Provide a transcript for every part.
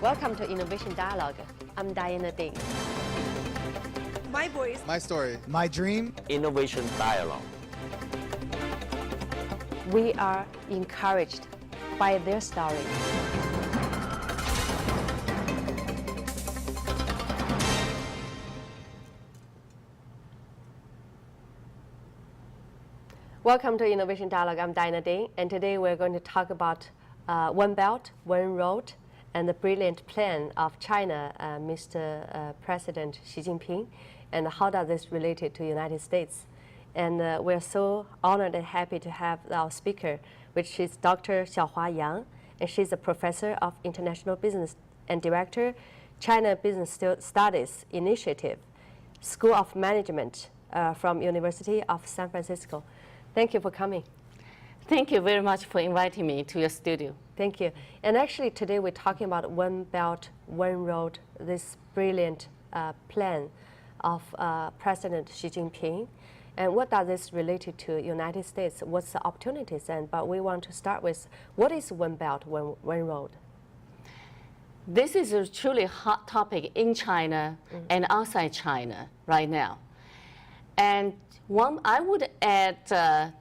Welcome to Innovation Dialogue. I'm Diana Ding. My voice. My story. My dream. Innovation Dialogue. We are encouraged by their story. Welcome to Innovation Dialogue. I'm Diana Ding, and today we're going to talk about One Belt, One Road, and the brilliant plan of China, Mr. President Xi Jinping, and how does this relate to the United States. And we're so honored and happy to have our speaker, which is Dr. Xiaohua Yang, and she's a professor of international business and director, China Business Studies Initiative, School of Management from University of San Francisco. Thank you for coming. Thank you very much for inviting me to your studio. Thank you. And actually today we're talking about One Belt, One Road, this brilliant plan of President Xi Jinping. And what does this relate to United States? What's the opportunities? But we want to start with, what is One Belt, One Road? This is a truly hot topic in China and outside China right now. And I would add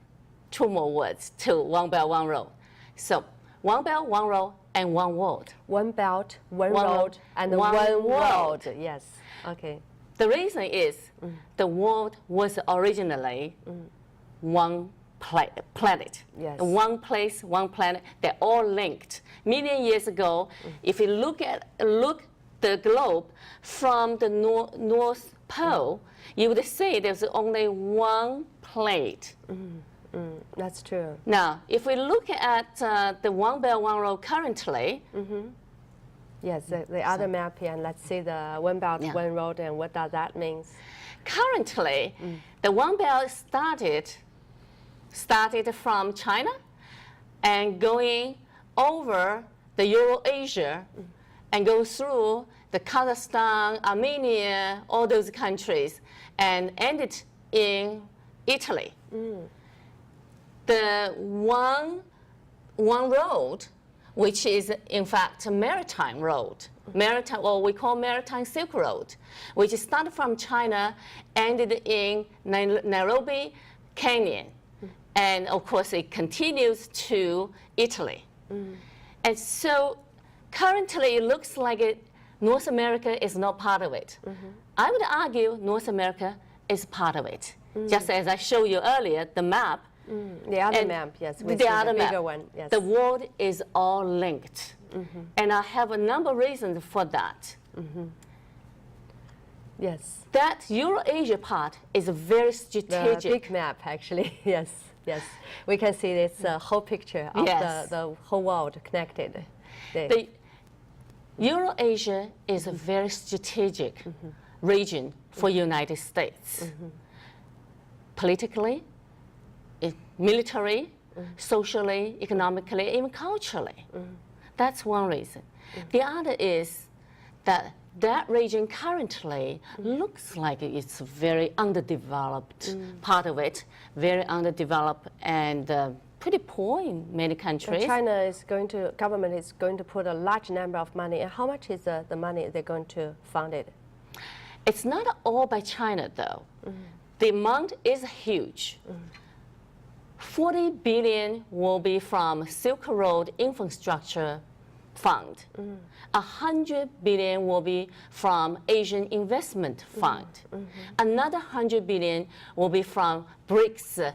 two more words to One Belt, One Road. So One Belt, One Road, and One World. One Belt, One Road, and one world. Yes. Okay. The reason is the world was originally one planet. Yes. One place, one planet. They're all linked. Million years ago, if you look the globe from the North Pole, you would say there's only one plate. That's true. Now, if we look at the One Belt, One Road currently, yes, the other map here, and let's see the One Belt, One Road, and what does that mean? Currently, the One Belt started from China and going over the Eurasia and go through the Kazakhstan, Armenia, all those countries, and ended in Italy. The one road, which is in fact a maritime road, maritime, or we call maritime Silk Road, which started from China, ended in Nairobi, Kenya, and of course it continues to Italy. And so currently it looks like North America is not part of it. I would argue North America is part of it. Just as I showed you earlier, the map. The other map, yes, with the other bigger map. one. Yes. The world is all linked. And I have a number of reasons for that. Yes. That Eurasia part is very strategic. The big map, actually. Yes, yes. We can see this whole picture of the whole world connected. The Eurasia is a very strategic region for United States. Politically, military, socially, economically, even culturally. That's one reason. The other is that region currently looks like it's very underdeveloped part of it, very underdeveloped and pretty poor in many countries. And government is going to put a large number of money. And how much is the money they're going to fund it? It's not all by China though. The amount is huge. 40 billion will be from Silk Road Infrastructure Fund. 100 billion will be from Asian Investment Fund. Another 100 billion will be from BRICS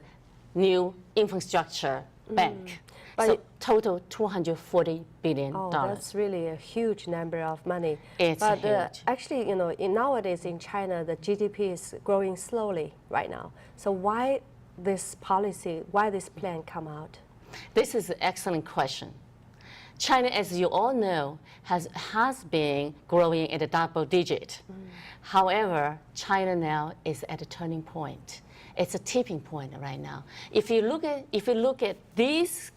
New Infrastructure Bank. So total $240 billion. Oh, that's really a huge number of money. It's huge. Actually, nowadays in China, the GDP is growing slowly right now. So why this policy, why this plan come out? This is an excellent question. China, as you all know, has been growing at a double digit. However, China now is at a turning point. It's a tipping point right now. If you look at these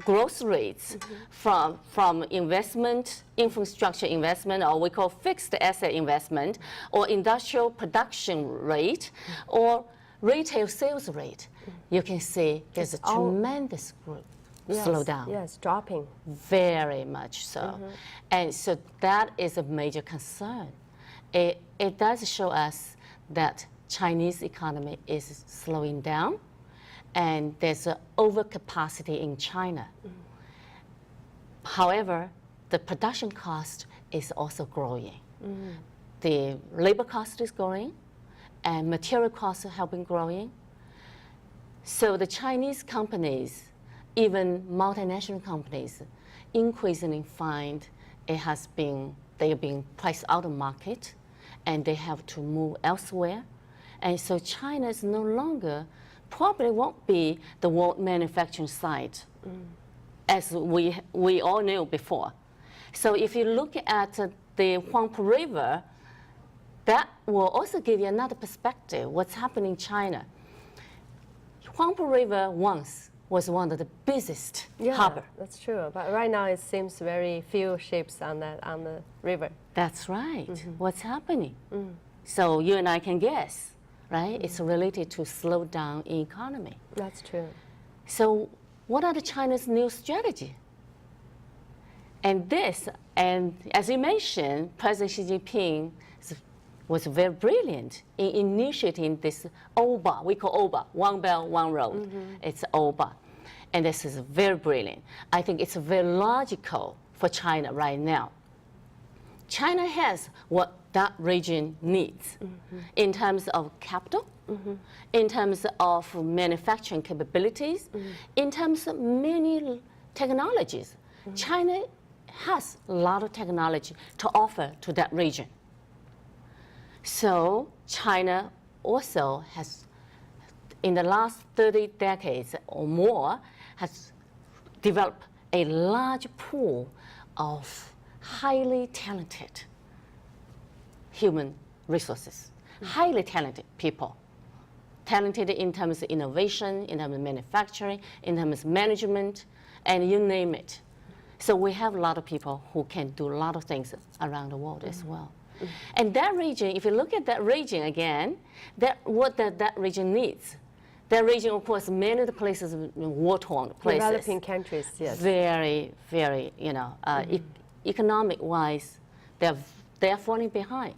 growth rates from investment, infrastructure investment, or we call fixed asset investment, or industrial production rate, or retail sales rate, you can see there's a tremendous growth. slow down. Yes, dropping. Very much so. And so that is a major concern. It does show us that Chinese economy is slowing down, and there's an overcapacity in China. However, the production cost is also growing. The labor cost is growing, and material costs have been growing. So the Chinese companies, even multinational companies, increasingly find they are being priced out of the market, and they have to move elsewhere. And so China is no longer, probably won't be the world manufacturing site as we all knew before. So if you look at the Huangpu River, that will also give you another perspective, what's happening in China. Huangpu River once was one of the busiest harbor. That's true. But right now it seems very few ships on the river. That's right. What's happening? So you and I can guess, right? It's related to slow down in economy. That's true. So what are the China's new strategy? And as you mentioned, President Xi Jinping was very brilliant in initiating this OBA, we call OBA, One Belt, One Road. It's OBA. And this is very brilliant. I think it's very logical for China right now. China has what that region needs in terms of capital, in terms of manufacturing capabilities, in terms of many technologies. China has a lot of technology to offer to that region. So China also has, in the last 30 decades or more, has developed a large pool of highly talented human resources, highly talented people. Talented in terms of innovation, in terms of manufacturing, in terms of management, and you name it. So we have a lot of people who can do a lot of things around the world as well. And that region, if you look at that region again, what that region needs. That region, of course, many of the places, war-torn places. Developing countries, yes. Very, very, economic-wise, they're falling behind.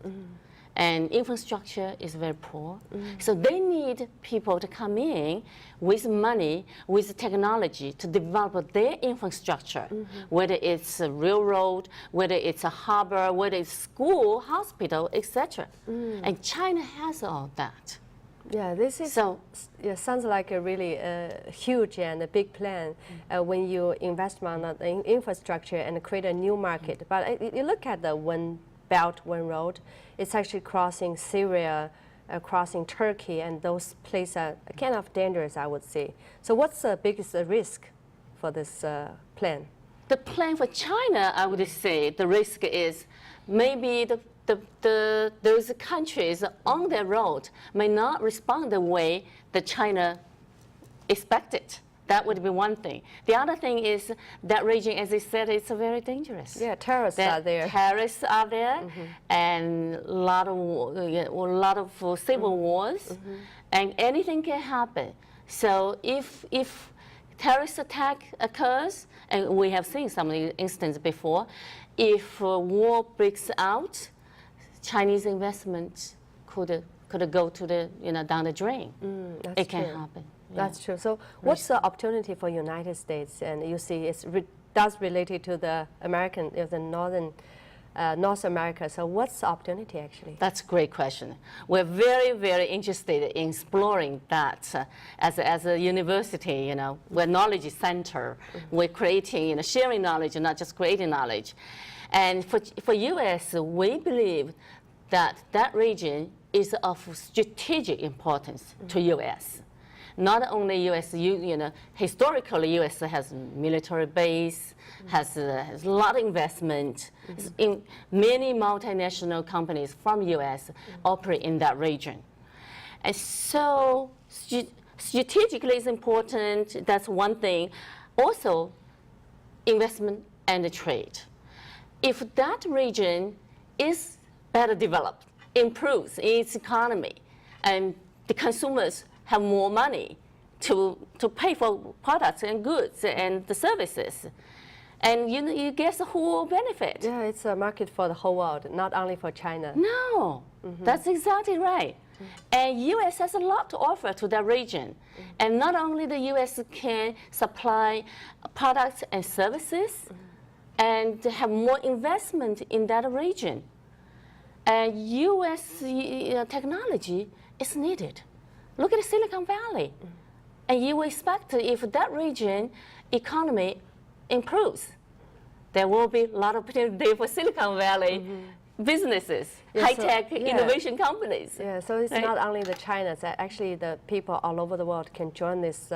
And infrastructure is very poor. So they need people to come in with money, with technology to develop their infrastructure, whether it's a railroad, whether it's a harbor, whether it's school, hospital, etc. And China has all that. Yeah, this is sounds like a really huge and a big plan when you invest in infrastructure and create a new market. But you look at the One Belt, One Road, it's actually crossing Syria, crossing Turkey, and those places are kind of dangerous, I would say. So what's the biggest risk for this plan? The plan for China, I would say, the risk is maybe those countries on their road may not respond the way that China expected. That would be one thing. The other thing is that region, as I said, it's very dangerous. Yeah, terrorists are there. Terrorists are there, and a lot of civil wars, and anything can happen. So if terrorist attack occurs, and we have seen some instances before, if war breaks out, Chinese investment could go to down the drain. It can happen. That's true. So what's the opportunity for United States? And you see it's does related to the North America. So what's the opportunity actually? That's a great question. We're very, very interested in exploring that as a university, we're a knowledge center. We're creating, sharing knowledge, not just creating knowledge. And for U.S., we believe that region is of strategic importance to U.S. Not only U.S., historically U.S. has military base, has a lot of investment. In many multinational companies from U.S. operate in that region. And so strategically it's important, that's one thing. Also, investment and trade. If that region is better developed, improves its economy, and the consumers have more money to pay for products and goods and the services. And you guess who will benefit? Yeah, it's a market for the whole world, not only for China. No, that's exactly right. And U.S. has a lot to offer to that region. And not only the U.S. can supply products and services and have more investment in that region. And U.S. technology is needed. Look at Silicon Valley. And you expect if that region economy improves, there will be a lot of opportunity for Silicon Valley businesses, high-tech innovation companies. Yeah, so it's not only the China, it's actually the people all over the world can join this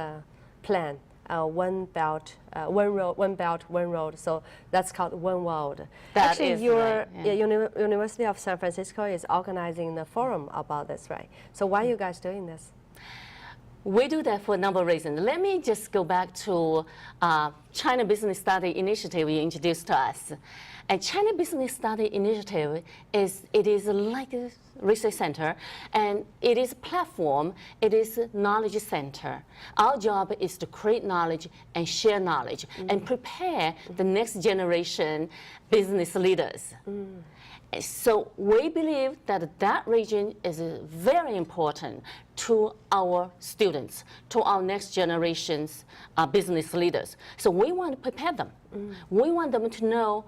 plan, one belt, one road. So that's called One World. That actually, is your right, yeah. University of San Francisco is organizing the forum about this, right? So why are you guys doing this? We do that for a number of reasons. Let me just go back to China Business Study Initiative you introduced to us. And China Business Study Initiative is like a research center, and it is a platform, it is a knowledge center. Our job is to create knowledge and share knowledge and prepare the next generation business leaders. So we believe that that region is very important to our students, to our next generation's business leaders. So we want to prepare them. We want them to know,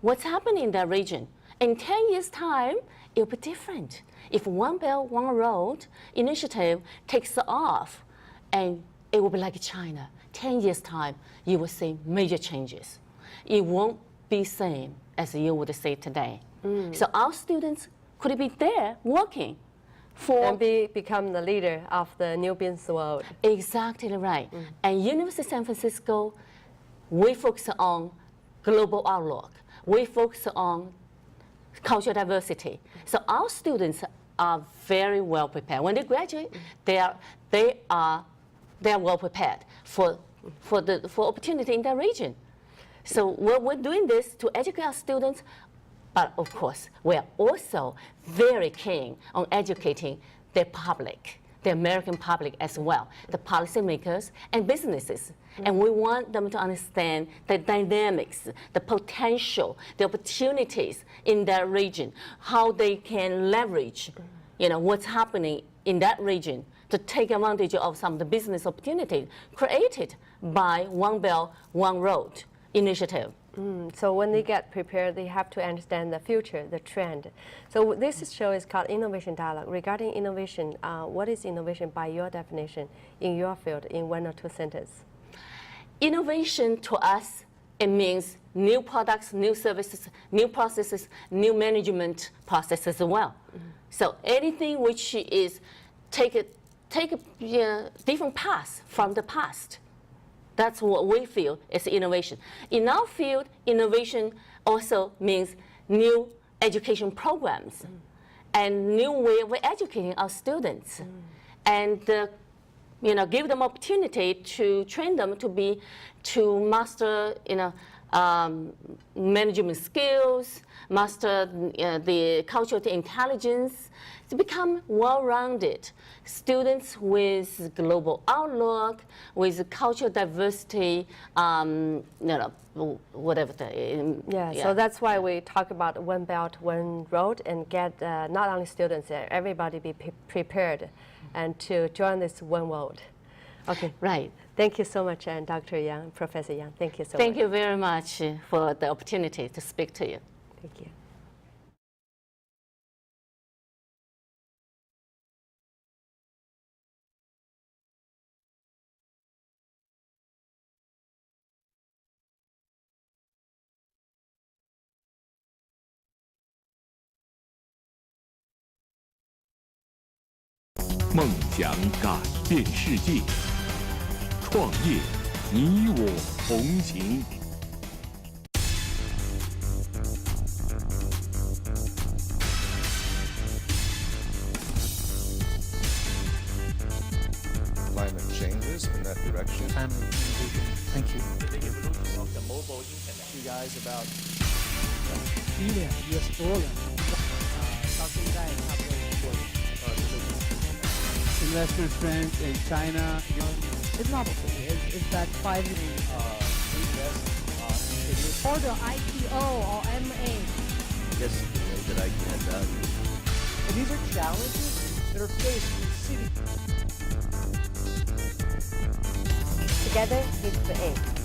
what's happening in that region. In 10 years' time, it'll be different. If One Belt, One Road initiative takes off, and it will be like China. 10 years' time, you will see major changes. It won't be the same as you would say today. So our students could be there working for... And become the leader of the new business world. Exactly right. And University of San Francisco, we focus on global outlook. We focus on cultural diversity. So our students are very well prepared. When they graduate, they are well prepared for opportunity in that region. So we're doing this to educate our students. But of course, we are also very keen on educating the public, the American public as well, the policymakers and businesses. And we want them to understand the dynamics, the potential, the opportunities in that region, how they can leverage, what's happening in that region to take advantage of some of the business opportunities created by One Belt, One Road initiative. So when they get prepared, they have to understand the future, the trend. So this show is called Innovation Dialogue. Regarding innovation, what is innovation by your definition in your field in 1 or 2 sentences? Innovation to us, it means new products, new services, new processes, new management processes as well. So anything which is take a different path from the past. That's what we feel is innovation. In our field, innovation also means new education programs and new way of educating our students, and give them opportunity to train them to master management skills, master the cultural intelligence, to become well-rounded students with global outlook, with cultural diversity, whatever. So that's why we talk about One Belt, One Road, and get not only students, everybody be prepared and to join this One World. Okay, right. Thank you so much, and Dr. Yang, Professor Yang. Thank you so much. Thank you very much for the opportunity to speak to you. Thank you.梦想改变世界，创业你我同行。Climate changes in that direction. Thank you. The evolution of the mobile internet. You guys about billion US dollar. 到现在差不多我这个 investment strength in China. It's not okay. It's that 5 years. Or the IPO or MA. Yes, the way that I can add value. And these are challenges that are faced in cities. Together, it's the aim.